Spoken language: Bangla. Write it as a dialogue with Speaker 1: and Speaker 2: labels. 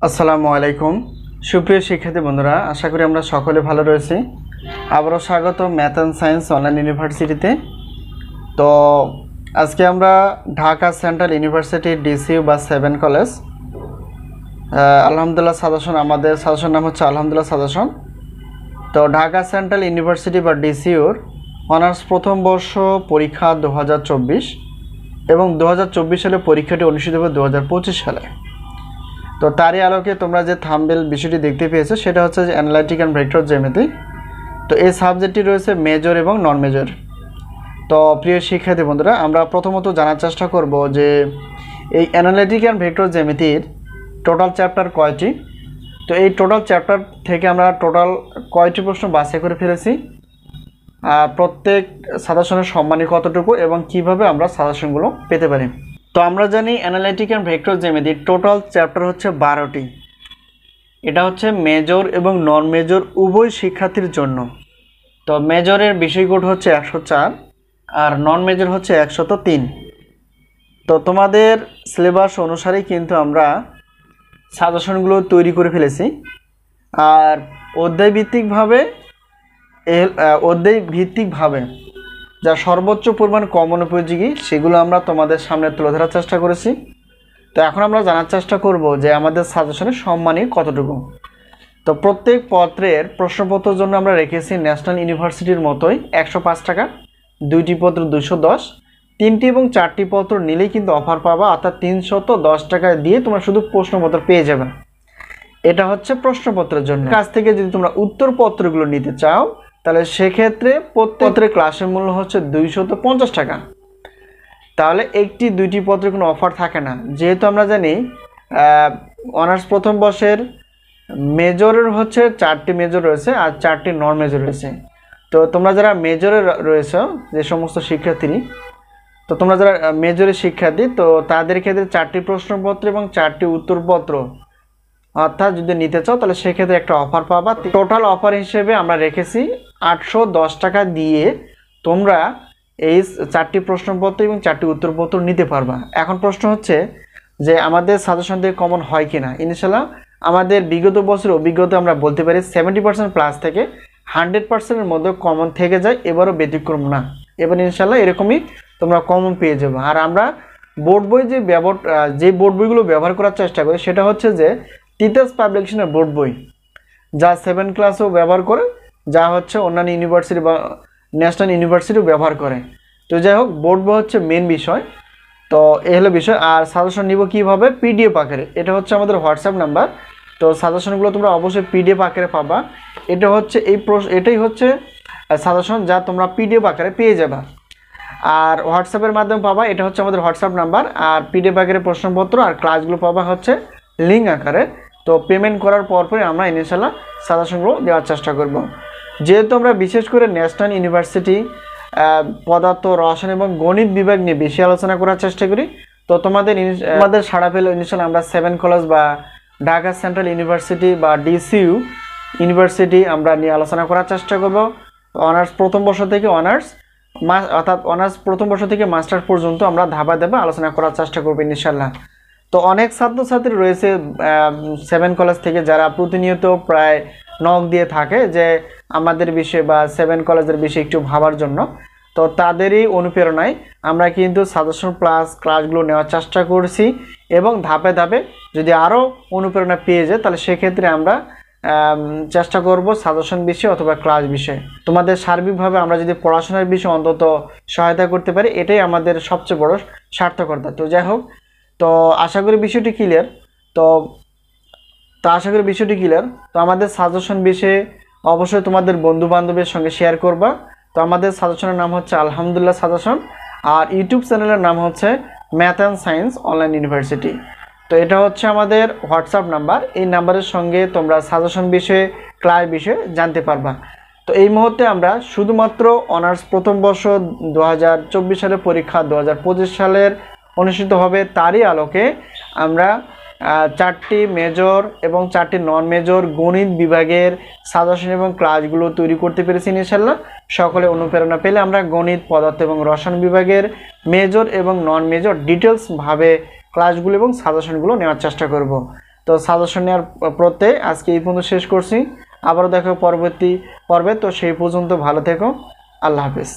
Speaker 1: আসসালামু আলাইকুম সুপ্রিয় শিক্ষার্থী বন্ধুরা, আশা করি আমরা সকলে ভালো রয়েছি। আবারও স্বাগত ম্যাথ অ্যান্ড সায়েন্স অনলাইন ইউনিভার্সিটিতে। তো আজকে আমরা ঢাকা সেন্ট্রাল ইউনিভার্সিটি ডিসিইউ বা 7 কলেজ আলহামদুলিল্লাহ সাজেশন, আমাদের সাজেশন নাম হচ্ছে আলহামদুলিল্লাহ সাজেশন। তো ঢাকা সেন্ট্রাল ইউনিভার্সিটি বা ডিসিইউর অনার্স প্রথম বর্ষ পরীক্ষা 2024 এবং 2024 সালে পরীক্ষাটি অনুষ্ঠিত হবে 2025 সালে। তো তারই আলোকে তোমরা যে থাম্বনেল বিষয়টি দেখতে পেয়েছো সেটা হচ্ছে যে অ্যানালাইটিক অ্যান্ড ভেক্টর জ্যামিতি। তো এই সাবজেক্টটি রয়েছে মেজর এবং নন মেজর। তো প্রিয় শিক্ষার্থী বন্ধুরা, আমরা প্রথমত জানার চেষ্টা করব যে এই অ্যানালাইটিক অ্যান্ড ভেক্টর জ্যামিতির টোটাল চ্যাপ্টার কয়টি। তো এই টোটাল চ্যাপ্টার থেকে আমরা টোটাল কয়টি প্রশ্ন বাছাই করে ফেলেছি, প্রত্যেক সাজেশনের সম্মানী কতটুকু এবং কিভাবে আমরা সাজেশনগুলো পেতে পারি। তো আমরা জানি অ্যানালাইটিক অ্যান্ড ভেক্টর জ্যামিতির টোটাল চ্যাপ্টার হচ্ছে 12টি। এটা হচ্ছে মেজর এবং নন মেজর উভয় শিক্ষার্থীর জন্য। তো মেজরের বিষয়গুলো হচ্ছে 104 আর নন মেজর হচ্ছে 103। তো তোমাদের সিলেবাস অনুসারেই কিন্তু আমরা সাজেশনগুলো তৈরি করে ফেলেছি। আর অধ্যায়ভিত্তিকভাবে যা সর্বোচ্চ পরিমাণ কমন উপযোগী সেগুলো আমরা তোমাদের সামনে তুলে ধরার চেষ্টা করেছি। তো এখন আমরা জানার চেষ্টা করব যে আমাদের সাজেশনের সম্মানী কতটুকু। তো প্রত্যেক পত্রের প্রশ্নপত্রের জন্য আমরা রেখেছি ন্যাশনাল ইউনিভার্সিটির মতোই 105 টাকা, 2টি পত্র 210, 3টি এবং 4টি পত্র নিলেই কিন্তু অফার পাবা, অর্থাৎ 310 টাকা দিয়ে তোমরা শুধু প্রশ্নপত্র পেয়ে যাবে। এটা হচ্ছে প্রশ্নপত্রের জন্য। কাছ থেকে যদি তোমরা উত্তরপত্রগুলো নিতে চাও তাহলে সেক্ষেত্রে প্রত্যেকের ক্লাসের মূল্য হচ্ছে 250 টাকা। তাহলে একটি 2টি পত্রের কোনো অফার থাকে না, যেহেতু আমরা জানি অনার্স প্রথম বর্ষের মেজরের হচ্ছে 4টি মেজর রয়েছে আর 4টি নন মেজর রয়েছে। তো তোমরা যারা মেজরে রয়েছে, যে সমস্ত শিক্ষার্থী, তো তোমরা যারা মেজরের শিক্ষার্থী, তো তাদের ক্ষেত্রে 4টি প্রশ্নপত্র এবং 4টি উত্তরপত্র অর্থাৎ যদি নিতে চাও তাহলে সেক্ষেত্রে একটা অফার পাবা। টোটাল অফার হিসেবে আমরা রেখেছি 810 টাকা দিয়ে তোমরা এই 4টি প্রশ্নপত্র এবং 4টি উত্তরপত্র নিতে পারবা। এখন প্রশ্ন হচ্ছে যে আমাদের সাজেশন থেকে কমন হয় কিনা। ইনশাল্লাহ আমাদের বিগত বছরের অভিজ্ঞতা আমরা বলতে পারি 70% প্লাস থেকে 100%-এর মধ্যে কমন থেকে যায়, এবারও ব্যতিক্রম না। এবার ইনশাল্লাহ এরকমই তোমরা কমন পেয়ে যাবে। আর আমরা বোর্ড বই যে বোর্ড বইগুলো ব্যবহার করার চেষ্টা করি সেটা হচ্ছে যে তিতাস পাবলিকেশনের বোর্ড বই, যা 7 ক্লাসও ব্যবহার করে, যা হচ্ছে অন্যান্য ইউনিভার্সিটি বা ন্যাশনাল ইউনিভার্সিটিও ব্যবহার করে। তো যাই হোক, বোর্ড বই হচ্ছে মেন বিষয়। তো এই হলো বিষয়। আর সাজেশন নিব কীভাবে, পিডিএফ আকারে। এটা হচ্ছে আমাদের হোয়াটসঅ্যাপ নাম্বার। তো সাজেশনগুলো তোমরা অবশ্যই পিডিএফ আকারে পাবা। এটাই হচ্ছে সাজেশন যা তোমরা পিডিএফ আকারে পেয়ে যাবা আর হোয়াটসঅ্যাপের মাধ্যমে পাবা। এটা হচ্ছে আমাদের হোয়াটসঅ্যাপ নাম্বার। আর পিডিএফ আকারে প্রশ্নপত্র আর ক্লাসগুলো পাবা হচ্ছে লিঙ্ক আকারে। তো পেমেন্ট করার পরপরই আমরা ইনশাল্লাহ সাজেশনগুলো দেওয়ার চেষ্টা করব। যেহেতু আমরা বিশেষ করে ন্যাশনাল ইউনিভার্সিটি পদার্থ, রসায়ন এবং গণিত বিভাগ নিয়ে বেশি আলোচনা করার চেষ্টা করি, তো তোমাদের সাড়া পেলে ইনশাল্লাহ আমরা 7 কলেজ বা ঢাকা সেন্ট্রাল ইউনিভার্সিটি বা ডিসিইউ ইউনিভার্সিটি আমরা নিয়ে আলোচনা করার চেষ্টা করব। অনার্স প্রথম বর্ষ থেকে অনার্স প্রথম বর্ষ থেকে মাস্টার পর্যন্ত আমরা ধাপে ধাপে আলোচনা করার চেষ্টা করবো ইনশাল্লাহ। তো অনেক ছাত্রছাত্রী রয়েছে 7 কলেজ থেকে যারা প্রতিনিয়ত প্রায় নক দিয়ে থাকে যে আমাদের বিষয়ে বা 7 কলেজের বিষয়ে একটু ভাবার জন্য। তো তাদেরই অনুপ্রেরণায় আমরা কিন্তু সাজেশন প্লাস ক্লাসগুলো নেওয়ার চেষ্টা করছি এবং ধাপে ধাপে যদি আরও অনুপ্রেরণা পেয়ে যায় তাহলে সেক্ষেত্রে আমরা চেষ্টা করব সাজেশন বিষয় অথবা ক্লাস বিষয়ে। তোমাদের সার্বিকভাবে আমরা যদি পড়াশোনার বিষয়ে অন্তত সহায়তা করতে পারি, এটাই আমাদের সবচেয়ে বড় সার্থকতা। তো যাই হোক, তো আশা করি বিষয়টি ক্লিয়ার। তো আমাদের সাজেশন বিষয়ে অবশ্যই তোমাদের বন্ধু বান্ধবের সঙ্গে শেয়ার করবা। তো আমাদের সাজেশনের নাম হচ্ছে আলহামদুলিল্লাহ সাজেশন আর ইউটিউব চ্যানেলের নাম হচ্ছে math and science online university. তো এটা হচ্ছে আমাদের হোয়াটসঅ্যাপ নাম্বার। এই নাম্বারের সঙ্গে তোমরা সাজেশন বিষয়ে, ক্লাস বিষয়ে জানতে পারবা। তো এই মুহূর্তে আমরা শুধুমাত্র অনার্স প্রথম বর্ষ 2024 সালের পরীক্ষা 2025 সালের অনুষ্ঠিত হবে তারই আলোকে আমরা 4টি মেজর এবং 4টি নন মেজর গণিত বিভাগের সাজেশন এবং ক্লাসগুলো তৈরি করতে পেরেছি ইনশাল্লাহ। সকলে অনুপ্রেরণা পেলে আমরা গণিত, পদার্থ এবং রসায়ন বিভাগের মেজর এবং নন মেজর ডিটেলসভাবে ক্লাসগুলো এবং সাজেশনগুলো নেওয়ার চেষ্টা করব। তো সাজেশন নেওয়ার প্রত্যয় আজকে এই পর্যন্ত শেষ করছি। আবারও দেখো পরবর্তী পর্বে। তো সেই পর্যন্ত ভালো থেকো। আল্লাহ হাফেজ।